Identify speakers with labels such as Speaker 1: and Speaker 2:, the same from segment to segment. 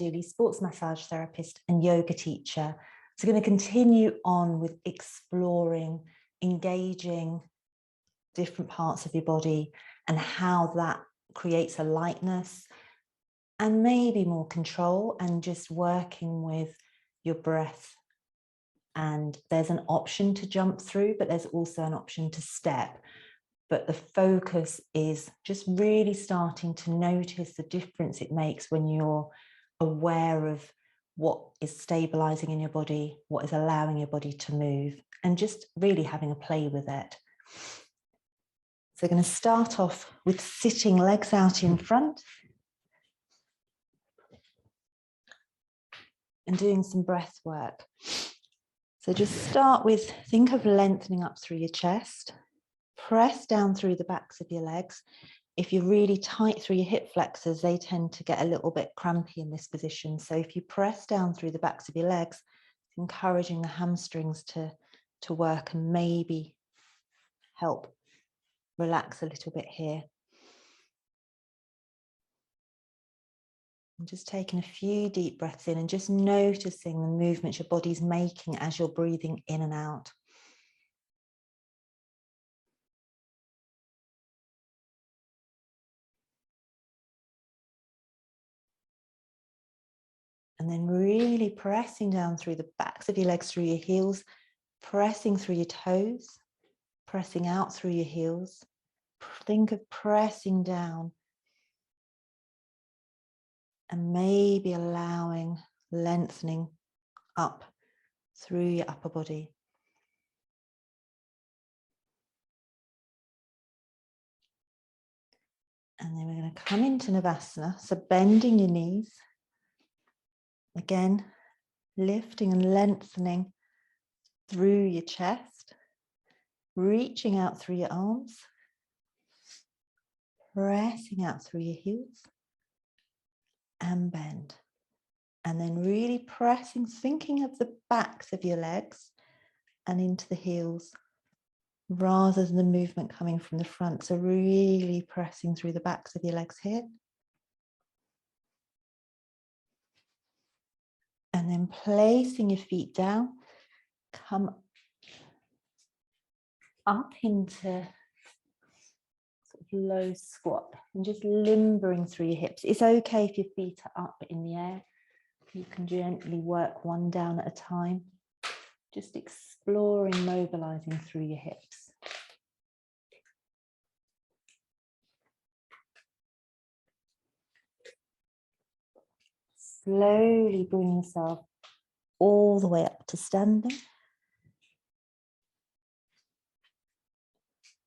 Speaker 1: Dooley, sports massage therapist and yoga teacher. So we're going to continue on with exploring, engaging different parts of your body and how that creates a lightness and maybe more control, and just working with your breath. And there's an option to jump through, but there's also an option to step. But the focus is just really starting to notice the difference it makes when you're aware of what is stabilizing in your body, what is allowing your body to move, and just really having a play with it. So we're going to start off with sitting, legs out in front, and doing some breath work. So just start with, think of lengthening up through your chest, press down through the backs of your legs. If you're really tight through your hip flexors, they tend to get a little bit crampy in this position. So if you press down through the backs of your legs, encouraging the hamstrings to work and maybe help relax a little bit here. And just taking a few deep breaths in and just noticing the movements your body's making as you're breathing in and out. And then really pressing down through the backs of your legs, through your heels, pressing through your toes, pressing out through your heels. Think of pressing down and maybe allowing lengthening up through your upper body. And then we're going to come into Navasana, so bending your knees. Again, lifting and lengthening through your chest, reaching out through your arms, pressing out through your heels, and bend. And then really pressing, thinking of the backs of your legs and into the heels, rather than the movement coming from the front. So really pressing through the backs of your legs here. And then placing your feet down, come up into low squat and just limbering through your hips. It's okay if your feet are up in the air. You can gently work one down at a time. Just exploring mobilizing through your hips. Slowly bring yourself all the way up to standing.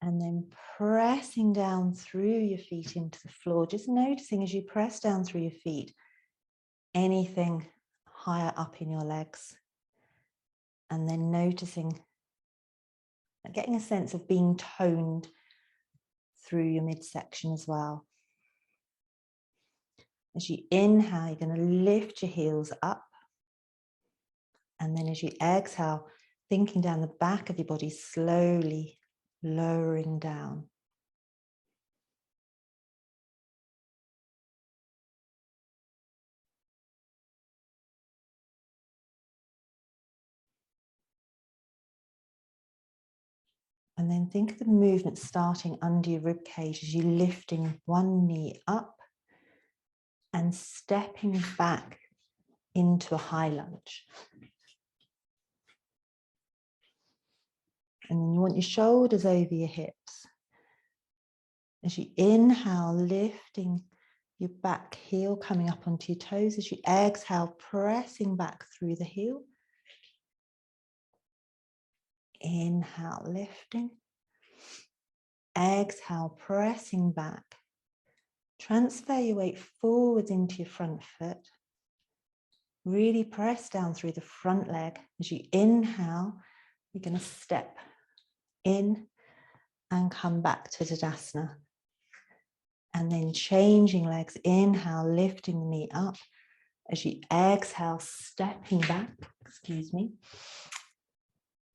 Speaker 1: And then pressing down through your feet into the floor, just noticing as you press down through your feet, anything higher up in your legs. And then noticing, getting a sense of being toned through your midsection as well. As you inhale, you're going to lift your heels up. And then as you exhale, thinking down the back of your body, slowly lowering down. And then think of the movement starting under your rib cage as you're lifting one knee up and stepping back into a high lunge. And then you want your shoulders over your hips. As you inhale, lifting your back heel, coming up onto your toes. As you exhale, pressing back through the heel. Inhale, lifting. Exhale, pressing back. Transfer your weight forwards into your front foot. Really press down through the front leg. As you inhale, you're going to step in and come back to Tadasana. And then changing legs, inhale, lifting the knee up. As you exhale, stepping back,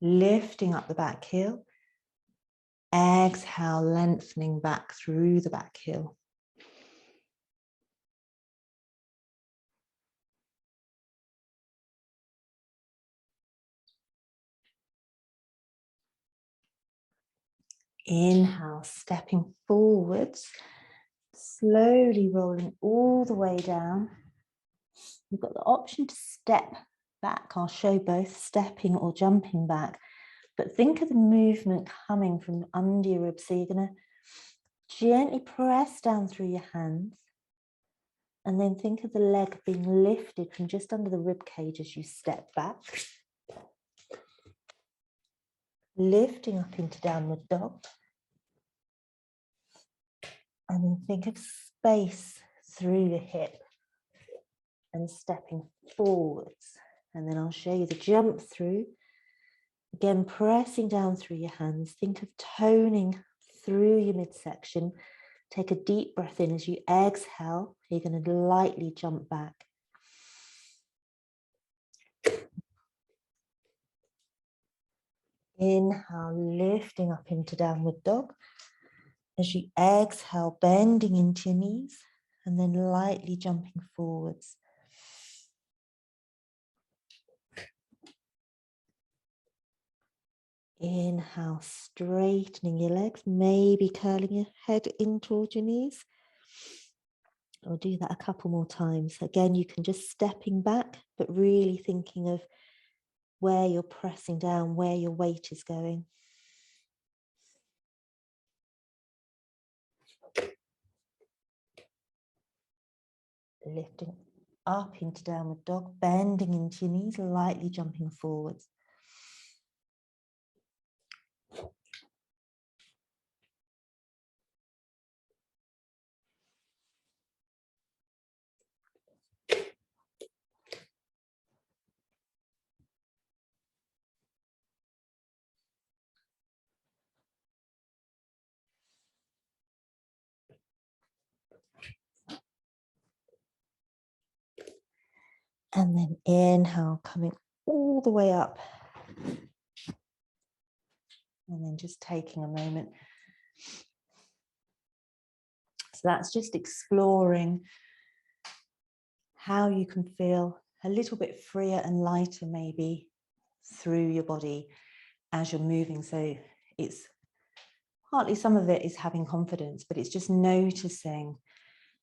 Speaker 1: lifting up the back heel. Exhale, lengthening back through the back heel. Inhale, stepping forwards, slowly rolling all the way down. You've got the option to step back. I'll show both stepping or jumping back, but think of the movement coming from under your ribs. So you're going to gently press down through your hands, and then think of the leg being lifted from just under the rib cage as you step back. Lifting up into downward dog. And then think of space through the hip and stepping forwards. And then I'll show you the jump through. Again, pressing down through your hands. Think of toning through your midsection. Take a deep breath in as you exhale. You're going to lightly jump back. Inhale, lifting up into downward dog. As you exhale, bending into your knees and then lightly jumping forwards. Inhale, straightening your legs, maybe curling your head in towards your knees. I'll do that a couple more times. Again, you can just stepping back, but really thinking of where you're pressing down, where your weight is going. Lifting up into downward dog, bending into your knees, lightly jumping forwards. And then inhale, coming all the way up. And then just taking a moment. So that's just exploring how you can feel a little bit freer and lighter maybe through your body as you're moving. So it's partly, some of it is having confidence, but it's just noticing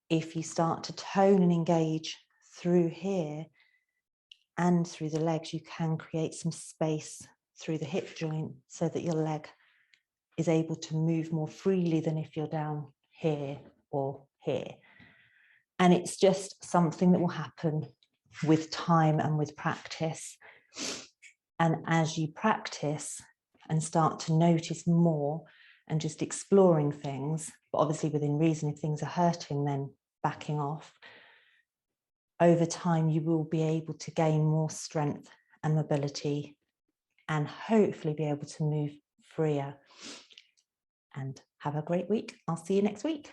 Speaker 1: if you start to tone and engage through here and through the legs, you can create some space through the hip joint so that your leg is able to move more freely than if you're down here or here. And it's just something that will happen with time and with practice. And as you practice and start to notice more and just exploring things, but obviously within reason, if things are hurting, then backing off, over time you will be able to gain more strength and mobility and hopefully be able to move freer. And have a great week. I'll see you next week.